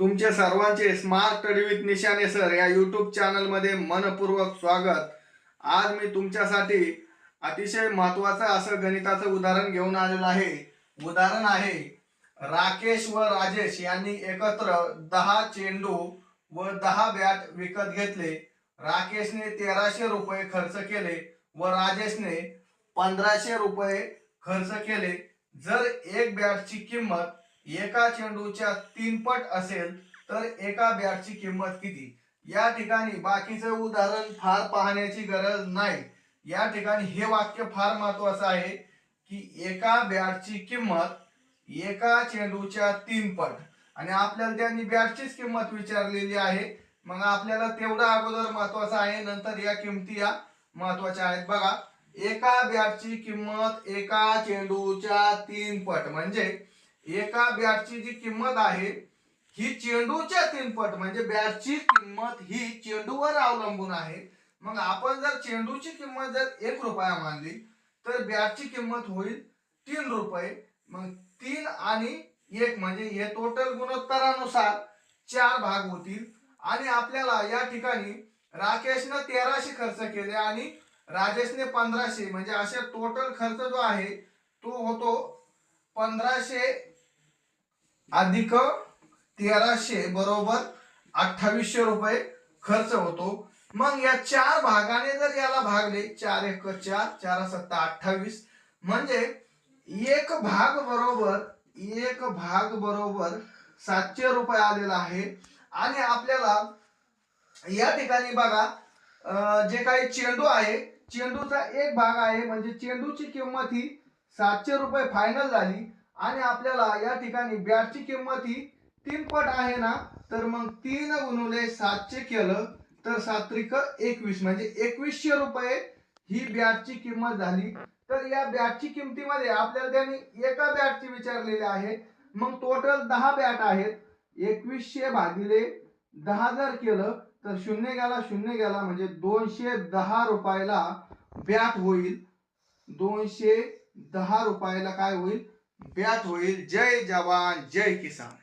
तुमचे सर्वांचे smart study with निशाने सर या यूट्यूब चॅनलमध्ये मनपूर्वक स्वागत। आज मी तुमच्यासाठी अतिशय महत्त्वाचं असं गणिताचं उदाहरण घेऊन आलेलो आहे। उदाहरण आहे, राकेश व राजेश यांनी एकत्र 10 चेंडू व 10 बॅट विकत घेतले। राकेशने 1300 रुपये खर्च केले व राजेशने 1500 रुपये खर्च केले। जर एक बॅटची किंमत एका चेंडूच्या 3 पट असेल तर एका बॅटची किंमत किती? या ठिकाणी बाकीचं उदाहरण फार पाहण्याची गरज नाही। या ठिकाणी हे वाक्य फार महत्त्वाचं आहे की एका बॅटची किंमत एका चेंडूच्या 3 पट, आणि आपल्याला त्यांनी बॅटचीच किंमत विचारलेली आहे। मग आपल्याला तेवढं अगोदर महत्त्वाचं आहे, नंतर या किमती या महत्त्वाच्या आहेत। बघा, एका बॅटची किंमत एका चेंडूच्या 3 पट म्हणजे एका बॅटची जी किंमत आहे ही चेंडूच्या 3 पट, म्हणजे बॅटची किंमत ही चेंडूवर अवलंबून आहे। मग आपण जर चेंडूची किंमत जर 1 रुपया मानली तर बॅटची किंमत होईल 3 रुपये। मग 3 आणि 1 म्हणजे हे टोटल गुणोत्तरानुसार 4 भाग होतील। आणि आपल्याला या ठिकाणी राकेशने 1300 खर्च केले आणि राजेशने 1500, म्हणजे असे टोटल खर्च जो आहे तो होतो 1500 अधिक 1300 बरोबर 2800 रुपये खर्च होतो। मग या 4 भागाने जर याला भागले, 4 1 4, 4 7 28, म्हणजे एक भाग बरोबर 700 रुपये आलेला आहे। आणि आपल्याला या ठिकाणी बघा, जे काही चेंडू आहे, चेंडूचा एक भाग आहे, म्हणजे चेंडूची किंमत ही 700 रुपये फायनल झाली। आणि आपल्याला या ठिकाणी बॅटची किंमत ही 3 पट आहे ना, तर मग 3 गुणिले 700 केलं तर 7 21, म्हणजे 2100 रुपये ही बॅटची किंमत झाली। तर या बॅटची किमतीमध्ये आपल्याला त्यांनी एका बॅटची विचारलेली आहे। मग टोटल 10 बॅट आहेत, 2100 भागिले 10 जर केलं तर 0 गेला म्हणजे 210 रुपयाला बॅट होईल। 210 रुपयाला काय होईल? बॅट होईल। जय जवान जय किसान।